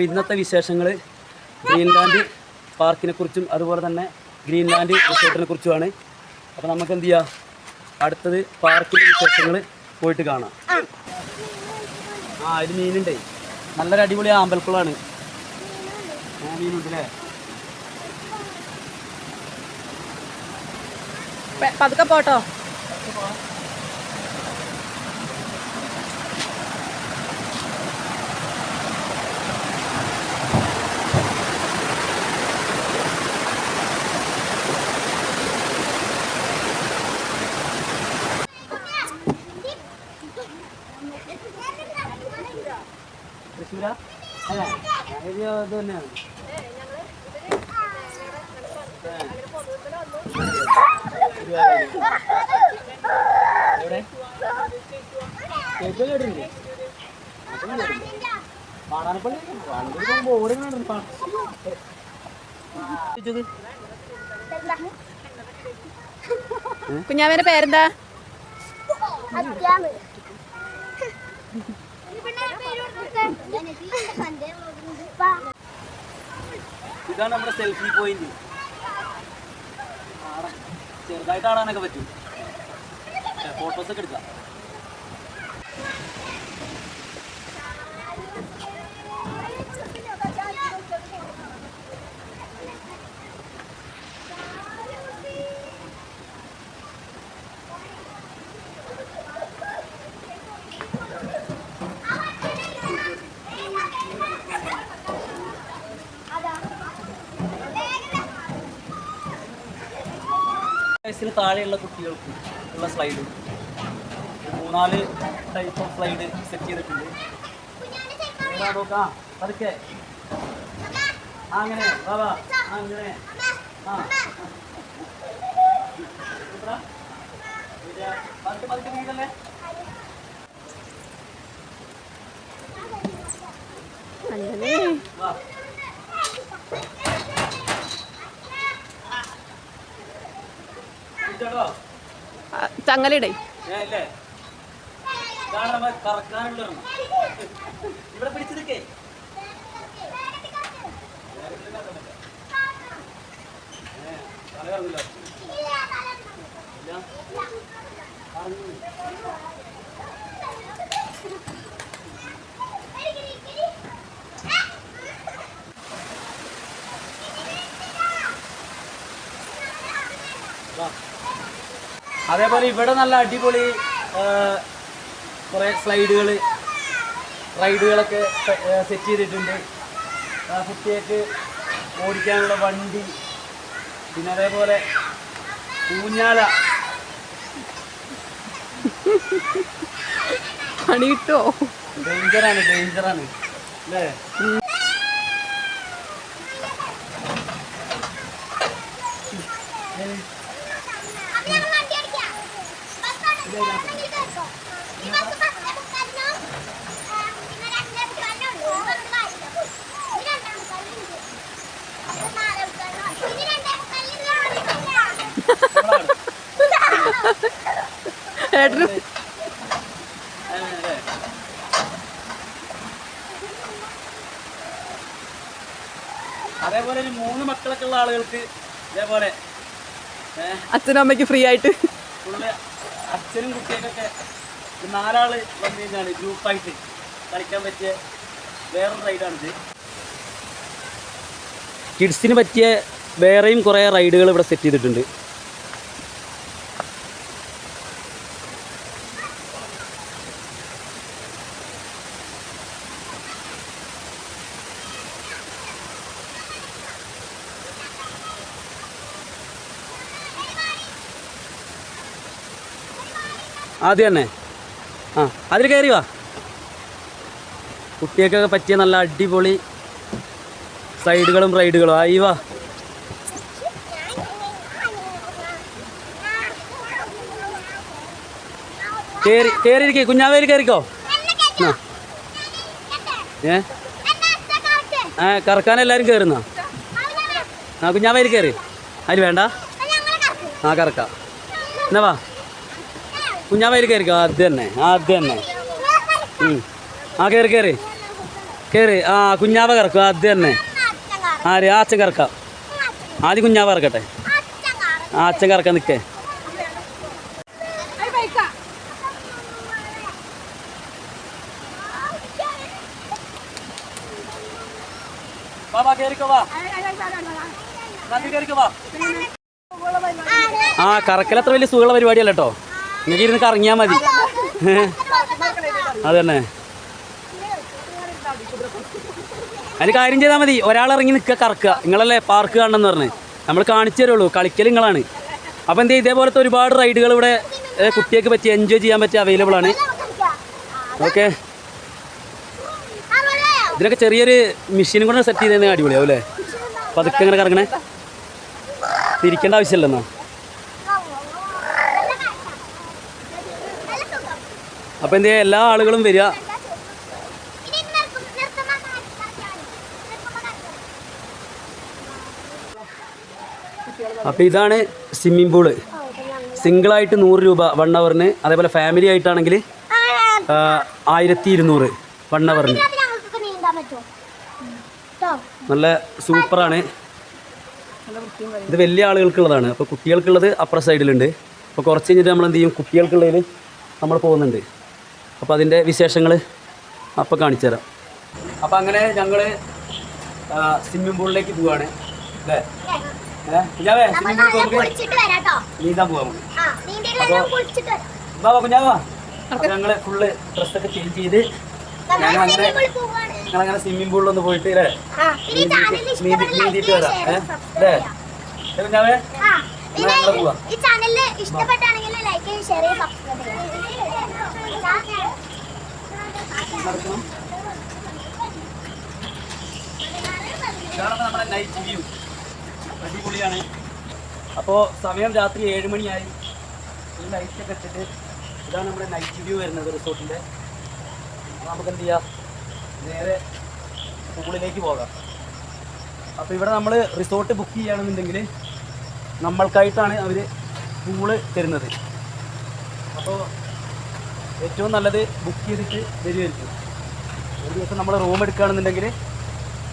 ഇന്നത്തെ വിശേഷങ്ങൾ ഗ്രീൻലാൻഡ് പാർക്കിനെ കുറിച്ചും അതുപോലെ തന്നെ ഗ്രീൻലാൻഡ് റിസോർട്ടിനെ കുറിച്ചുമാണ്. അപ്പോൾ നമുക്ക് എന്ത് ചെയ്യാം, അടുത്തത് പാർക്കിൻ്റെ വിശേഷങ്ങൾ പോയിട്ട് കാണാം. ഇത് മീനുണ്ടേ, നല്ലൊരു അടിപൊളി ആമ്പൽക്കുളമാണ്. മീനുണ്ടല്ലേ? പതുക്കെ പോട്ടോ. തൃശ്ശൂരാ? അല്ല, ഇത് തന്നെയാണ്. എവിടെ കേട്ടിട്ടുണ്ട്? പാടാനപ്പള്ളി ബോർഡ് കുഞ്ഞാവേന്റെ പേരെന്താ? ഇതാണ് നമ്മുടെ സെൽഫി പോയിന്റ്. ചെറുതായിട്ട് ആടാനൊക്കെ പറ്റും, ഫോട്ടോസൊക്കെ എടുക്കാം. വയസ്സിന് താഴെയുള്ള കുട്ടികൾക്ക് ഉള്ള slide, 3-4 type of slide set ചെയ്തിട്ടുണ്ട്. നോക്കാം പതുക്കെ. അങ്ങനെ അങ്ങനെ പതുക്കെ നീങ്ങല്ലേ. ചങ്ങലയിടേ കറക്കാനുള്ള ഇവിടെ പിടിച്ചെടുക്കേ. അതേപോലെ ഇവിടെ നല്ല അടിപൊളി കുറേ സ്ലൈഡുകൾ, റൈഡുകളൊക്കെ സെറ്റ് ചെയ്തിട്ടുണ്ട്. കുട്ടികൾക്ക് ഓടിക്കാനുള്ള വണ്ടി, പിന്നെ അതേപോലെ ഊഞ്ഞാല. പണിയിട്ടോ? ഡേഞ്ചറാണ് അല്ലേ? അതേപോലെ ഒരു 3 മക്കളൊക്കെ ഉള്ള ആളുകൾക്ക് ഇതേപോലെ അച്ഛനും അമ്മയ്ക്ക് ഫ്രീ ആയിട്ട് ഫുള്ള് അച്ഛനും കുട്ടികൾക്കൊക്കെ 4 ആള് വന്നു കഴിഞ്ഞാൽ ഗ്രൂപ്പായിട്ട് കളിക്കാൻ പറ്റിയ വേറൊരു റൈഡാണിത്. കിഡ്സിന് പറ്റിയ വേറെയും കുറേ റൈഡുകൾ ഇവിടെ സെറ്റ് ചെയ്തിട്ടുണ്ട്. ആദ്യം തന്നെ അതിൽ കയറി വാ. കുട്ടികൾക്കൊക്കെ പറ്റിയ നല്ല അടിപൊളി സൈഡുകളും റൈഡുകളും. ആയി വാ. കയറിയിരിക്കേ കുഞ്ഞാവേര്, കയറിക്കോ. കറക്കാൻ എല്ലാവരും കയറുന്ന കുഞ്ഞാവേര് കയറി. അതിൽ വേണ്ട, കറക്കാം. എന്നാ വാ കുഞ്ഞാവേര് കയറിക്കോ. അത് തന്നെ കയറി. കയറി ആ കുഞ്ഞാവ കറക്കും അത് തന്നെ ആര് ആ അച്ഛൻ കറക്കാം ആദ്യം കുഞ്ഞാവ കറക്കട്ടെ ആ അച്ഛൻ കറക്കാൻ നിൽക്കേ ആ കറക്കൽ അത്ര വലിയ സുഖമുള്ള പരിപാടിയല്ല കേട്ടോ നിങ്ങൾക്ക് ഇരുന്ന് കറങ്ങിയാൽ മതി അത് തന്നെ അതിന് കാര്യം ചെയ്താൽ മതി ഒരാളിറങ്ങി നിൽക്കുക കറക്കുക നിങ്ങളല്ലേ പാർക്ക് കാണണമെന്ന് പറഞ്ഞ് നമ്മൾ കാണിച്ചു തരുള്ളൂ കളിക്കൽ നിങ്ങളാണ് അപ്പോൾ എന്ത് ഇതേപോലത്തെ ഒരുപാട് റൈഡുകൾ ഇവിടെ കുട്ടികൾക്ക് പറ്റി എൻജോയ് ചെയ്യാൻ പറ്റി അവൈലബിൾ ആണ് ഓക്കെ ഇതിനൊക്കെ ചെറിയൊരു മെഷീനും കൂടെ സെറ്റ് ചെയ്ത് തന്നെ അടിപൊളിയാവും അല്ലേ അപ്പോൾ അതൊക്കെ ഇങ്ങനെ കറങ്ങണേ തിരിക്കേണ്ട ആവശ്യമില്ലെന്നാ അപ്പോൾ എന്ത് ചെയ്യുക എല്ലാ ആളുകളും വരിക അപ്പോൾ ഇതാണ് സ്വിമ്മിംഗ് പൂള് സിംഗിളായിട്ട് 100 രൂപ 1 ഹവറിന് അതേപോലെ ഫാമിലി ആയിട്ടാണെങ്കിൽ 1200 1 ഹവറിന് നല്ല സൂപ്പറാണ് ഇത് വലിയ ആളുകൾക്കുള്ളതാണ് അപ്പോൾ കുട്ടികൾക്കുള്ളത് അപ്പുറ സൈഡിലുണ്ട് അപ്പോൾ കുറച്ച് കഴിഞ്ഞിട്ട് നമ്മൾ എന്ത് ചെയ്യും കുട്ടികൾക്കുള്ളതിൽ നമ്മൾ പോകുന്നുണ്ട് അപ്പോൾ അതിൻ്റെ വിശേഷങ്ങൾ അപ്പോൾ കാണിച്ചു തരാം അപ്പോൾ അങ്ങനെ ഞങ്ങൾ സ്വിമ്മിംഗ് പൂളിലേക്ക് പോവുകയാണ് അല്ലേ നീന്താൻ പോവാം അപ്പോൾ കുഞ്ഞാവാ ഞങ്ങൾ ഫുള്ള് ഡ്രസ്സൊക്കെ ചേഞ്ച് ചെയ്ത് ഞങ്ങളങ്ങനെ സ്വിമ്മിംഗ് പൂളിലൊന്ന് പോയിട്ട് അല്ലേ നീന്തിയിട്ട് വരാം അല്ലേ കുഞ്ഞാവേ ഞങ്ങൾ പോവാം ഇതാണ് നമ്മുടെ നൈറ്റ് വ്യൂ അടിപൊളിയാണ് അപ്പോൾ സമയം രാത്രി 7 മണിയായി ഈ ലൈറ്റൊക്കെ ഇട്ടിട്ട് ഇതാണ് നമ്മുടെ നൈറ്റ് വ്യൂ വരുന്നത് റിസോർട്ടിൻ്റെ അപ്പോൾ നമുക്ക് എന്ത് ചെയ്യാം നേരെ പൂളിലേക്ക് പോകാം അപ്പോൾ ഇവിടെ നമ്മൾ റിസോർട്ട് ബുക്ക് ചെയ്യുകയാണെന്നുണ്ടെങ്കിൽ നമ്മൾക്കായിട്ടാണ് അവർ പൂള് തരുന്നത് അപ്പോൾ ഏറ്റവും നല്ലത് ബുക്ക് ചെയ്തിട്ട് തരുമായിരിക്കും ഒരു ദിവസം നമ്മൾ റൂം എടുക്കുകയാണെന്നുണ്ടെങ്കിൽ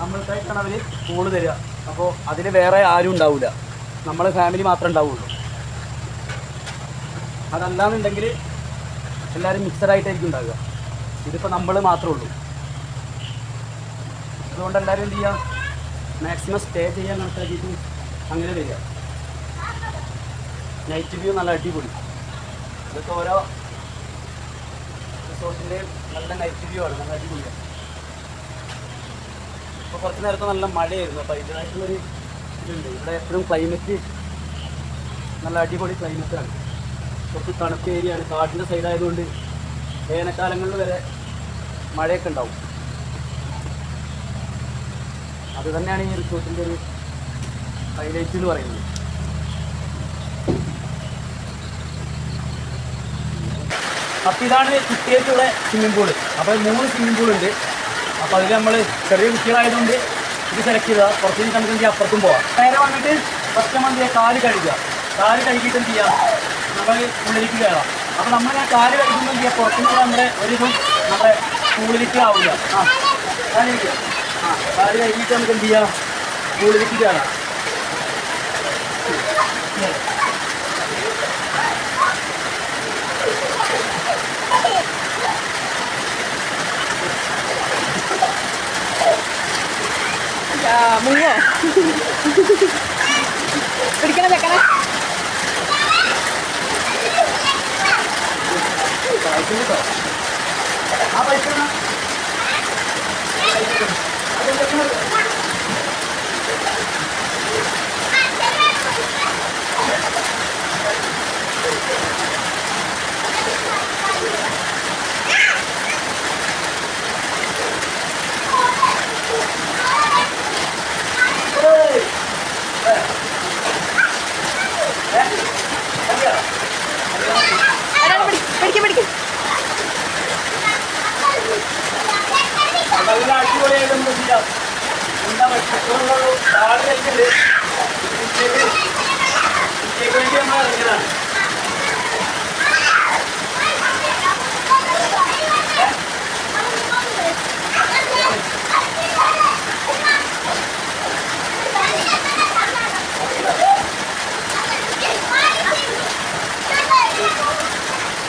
നമ്മൾക്കായിട്ടാണ് അവർ പൂള് തരിക അപ്പോൾ അതിൽ വേറെ ആരും ഉണ്ടാവില്ല നമ്മൾ ഫാമിലി മാത്രമേ ഉണ്ടാവുള്ളൂ അതല്ലാന്നുണ്ടെങ്കിൽ എല്ലാവരും മിക്സഡായിട്ടായിരിക്കും ഉണ്ടാവുക ഇതിപ്പോൾ നമ്മൾ മാത്രമേ ഉള്ളൂ അതുകൊണ്ട് എല്ലാവരും എന്ത് ചെയ്യുക മാക്സിമം സ്റ്റേ ചെയ്യാൻ കണക്കാക്കിയിട്ട് അങ്ങനെ വരിക നൈറ്റ് വ്യൂ നല്ല അടിപൊളി ഇതൊക്കെ ഓരോ റിസോർട്ടിൻ്റെയും നല്ല നൈറ്റ് വ്യൂ ആണ് നല്ല അടിപൊളിയാണ് ഇപ്പോൾ കുറച്ച് നേരത്തെ നല്ല മഴയായിരുന്നു അപ്പോൾ ഇതിനായിട്ടുള്ളൊരു ഇതുണ്ട് ഇവിടെ എപ്പോഴും ക്ലൈമറ്റ് നല്ല അടിപൊളി ക്ലൈമറ്റാണ് കുറച്ച് തണുപ്പ് ഏരിയയാണ് കാട്ടിൻ്റെ സൈഡായതുകൊണ്ട് വേനൽക്കാലങ്ങളിൽ വരെ മഴയൊക്കെ ഉണ്ടാവും അത് തന്നെയാണ് ഈ റിസോർട്ടിൻ്റെ ഒരു ഹൈലൈറ്റ് എന്ന് പറയുന്നത് അപ്പോൾ ഇതാണ് കുട്ടികൾക്കുള്ള സ്വിമ്മിംഗ് പൂള് അപ്പോൾ 3 സ്വിമ്മിംഗ് പൂളുണ്ട് അപ്പോൾ അതിൽ നമ്മൾ ചെറിയ കുട്ടികളായതുകൊണ്ട് ഇത് സെലക്ട് ചെയ്താൽ കുറച്ച് കഴിഞ്ഞ് നമുക്ക് എന്ത് ചെയ്യാം അപ്പുറത്തും പോവാം നേരെ വന്നിട്ട് ഫസ്റ്റ് നമ്മൾ എന്ത് ചെയ്യുക കാല് കഴുകുക കാല് കഴുകിയിട്ട് എന്ത് ചെയ്യാം നമ്മൾ ഉള്ളിലേക്ക് കയറാം അപ്പോൾ നമ്മൾ ഞാൻ കാല് കഴുകുമ്പോൾ എന്ത് ചെയ്യുക പുറത്തുനിന്ന് നമ്മുടെ ഒരിതും നമ്മുടെ പൂളിലേക്ക് ആവില്ല കാലിലേക്ക് കാല് കഴുകിയിട്ട് നമുക്ക് എന്ത് ചെയ്യാം പൂളിലേക്ക് കയറാം മുങ്ങോ പിടിക്കണ ചെക്കണ ആ പൈസ